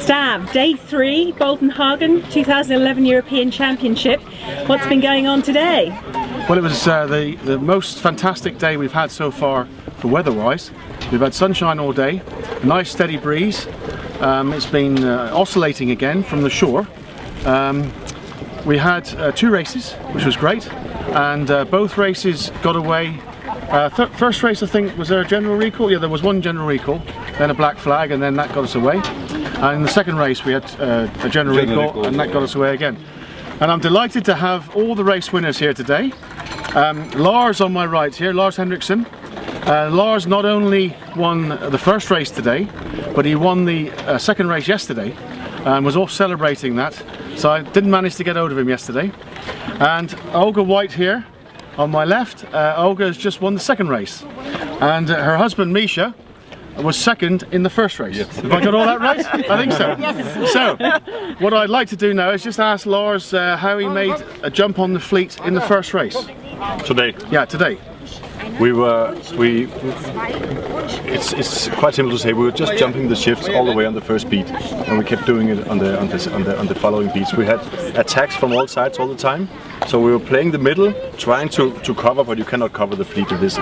Stav, day 3, Boltenhagen, 2011 European Championship. What's been going on today? Well, it was the most fantastic day we've had so far for weather-wise. We've had sunshine all day, a nice steady breeze. It's been oscillating again from the shore. We had 2 races, which was great, and both races got away. First race, I think, was there a general recall? Yeah, there was one general recall, then a black flag, and then that got us away. And in the second race we had a general recall, and that got us away again. And I'm delighted to have all the race winners here today. Lars on my right here, Lars Hendriksen. Lars not only won the first race today, but he won the second race yesterday and was off celebrating that. So I didn't manage to get hold of him yesterday. And Olga White here on my left. Olga has just won the second race. And her husband Misha was second in the first race. Yes. Have I got all that right? I think so. Yes. So, what I'd like to do now is just ask Lars how he made a jump on the fleet in the first race. Today? Yeah, today. It's quite simple to say. We were just jumping the shifts all the way on the first beat, and we kept doing it on the following beats. We had attacks from all sides all the time, so we were playing the middle, trying to cover, but you cannot cover the fleet in this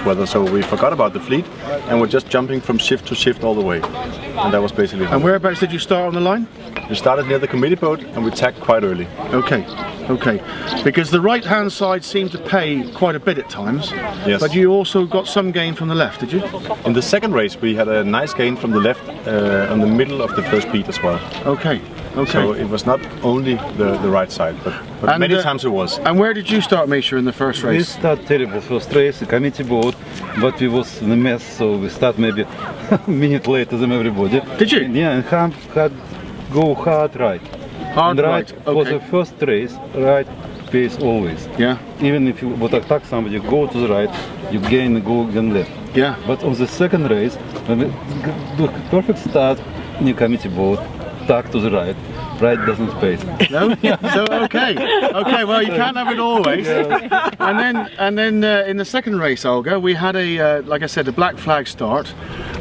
weather. So we forgot about the fleet, and we're just jumping from shift to shift all the way, and that was basically. And whereabouts did you start on the line? We started near the committee boat, and we tacked quite early. Okay. Okay, because the right-hand side seemed to pay quite a bit at times, yes. But you also got some gain from the left, did you? In the second race we had a nice gain from the left on the middle of the first beat as well. Okay, okay. So it was not only the right side, but many times it was. And where did you start, Misha, in the first race? We started terrible first race, the committee boat, but we was in a mess, so we start maybe a minute later than everybody. Did you? Yeah, and had go hard right. Hard and right, okay. For the first race, right pace always. Yeah. Even if you would attack somebody, go to the right, you gain, go again left. Yeah. But on the second race, when we do perfect start, new committee boat, tack to the right. Right doesn't space. No? So okay. Okay, well you can't have it always. Yeah. And then in the second race, Olga, we had a like I said, a black flag start,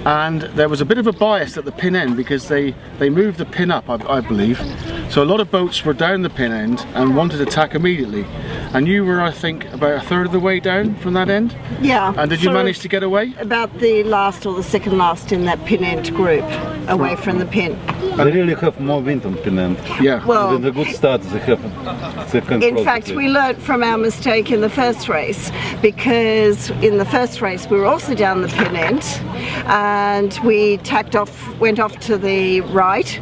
and there was a bit of a bias at the pin end because they moved the pin up, I believe. So a lot of boats were down the pin end and wanted to tack immediately. And you were, I think, about a third of the way down from that end? Yeah. And did you manage to get away? About the last or the second last in that pin end group, away from the pin. They really have more wind on pin end. Yeah. Well, the good start, they have second. In fact, we learnt from our mistake in the first race, because in the first race we were also down the pin end and we tacked off, went off to the right,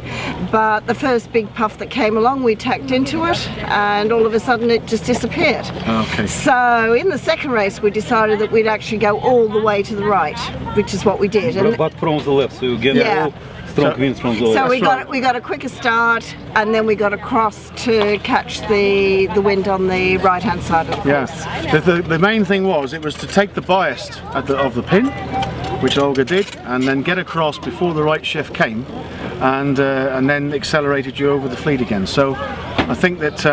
but the first big puff that came along we tacked into it and all of a sudden it just disappeared. Okay. So in the second race we decided that we'd actually go all the way to the right, which is what we did. But from the left, so you get all strong winds from the left. So we got a quicker start and then we got across to catch the wind on the right hand side of the course. Yes. The main thing was, it was to take the bias of the pin, which Olga did, and then get across before the right shift came, and then accelerated you over the fleet again. So I think that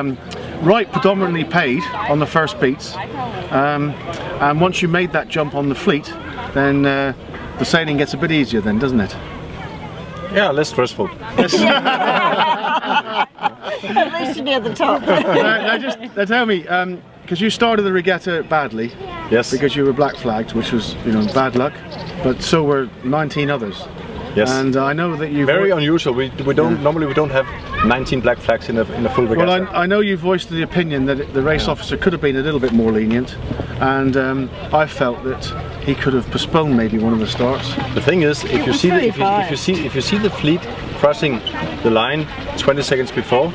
right predominantly paid on the first beats, and once you made that jump on the fleet, then the sailing gets a bit easier then, doesn't it? Yeah, less stressful. At least you're near the top. Now tell me, because you started the regatta badly, yes, because you were black flagged, which was, you know, bad luck, but so were 19 others. Yes. And I know that you very unusual. We don't normally we don't have 19 black flags in a full regatta. Well, I know you voiced the opinion that the race officer could have been a little bit more lenient, and I felt that he could have postponed maybe one of the starts. The thing is, if you see the fleet crossing the line 20 seconds before,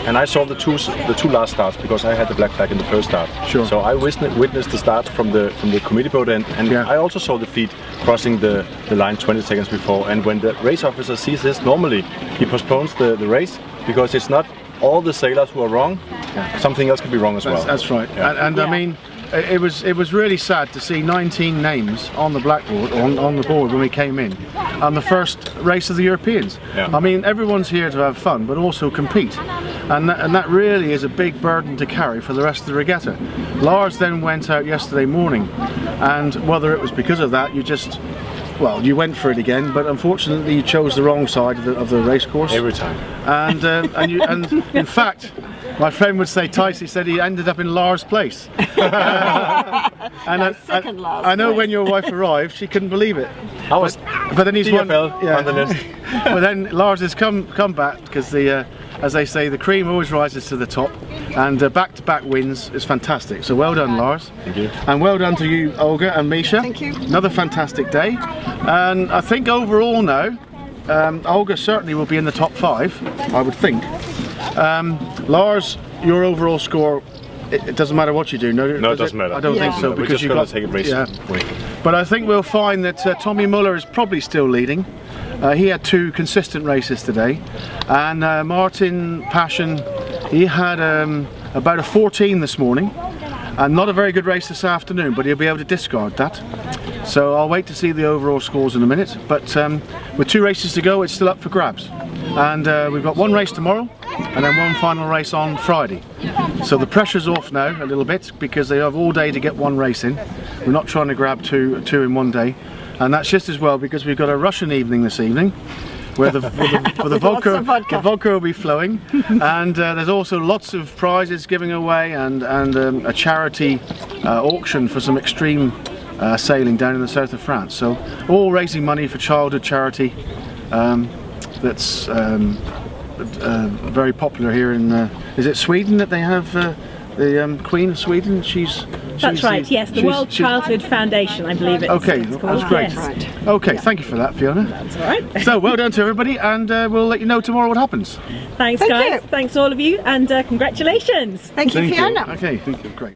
and I saw the two last starts because I had the black flag in the first start. Sure. So I witnessed the start from the committee boat end, and yeah. I also saw the fleet crossing the line 20 seconds before. And when the race officer sees this, normally he postpones the race because it's not all the sailors who are wrong. Yeah. Something else could be wrong as well. That's right. Yeah. And I mean, it was really sad to see 19 names on the blackboard, on the board when we came in, on the first race of the Europeans. Yeah. I mean, everyone's here to have fun, but also compete, and that really is a big burden to carry for the rest of the regatta. Lars then went out yesterday morning, and whether it was because of that, you just well, you went for it again, but unfortunately you chose the wrong side of the race course. Every time. And in fact, my friend would say, Tice, he said he ended up in Lars' place. Second last I know place. when your wife arrived, she couldn't believe it. I was But then he's won. DFL on the list. But then Lars has come back because as they say, the cream always rises to the top, and back-to-back wins is fantastic. So well done, Lars. Thank you. And well done to you, Olga and Misha. Thank you. Another fantastic day. And I think overall now, Olga certainly will be in the top 5, I would think. Lars, your overall score, it doesn't matter what you do, no? No, it doesn't matter. I don't think so, We're because just you've going got to take it race. yeah. But I think we'll find that Tommy Muller is probably still leading. He had 2 consistent races today, and Martin Passion, he had about a 14 this morning, and not a very good race this afternoon, but he'll be able to discard that. So I'll wait to see the overall scores in a minute, but with 2 races to go, it's still up for grabs. And we've got 1 race tomorrow, and then 1 final race on Friday. So the pressure's off now a little bit, because they have all day to get 1 race in. We're not trying to grab two in one day. And that's just as well, because we've got a Russian evening this evening, where the vodka will be flowing, and there's also lots of prizes giving away, and a charity auction for some extreme sailing down in the south of France. So all raising money for childhood charity. That's very popular here in, is it Sweden that they have the Queen of Sweden? That's right, yes, the World Childhood Foundation, I believe it's Okay, it's that's great. Yes. Okay, thank you for that, Fiona. That's all right. So well done to everybody, and we'll let you know tomorrow what happens. Thanks, Thank guys. you. Thanks all of you, and congratulations. Thank you, Fiona. Okay, great.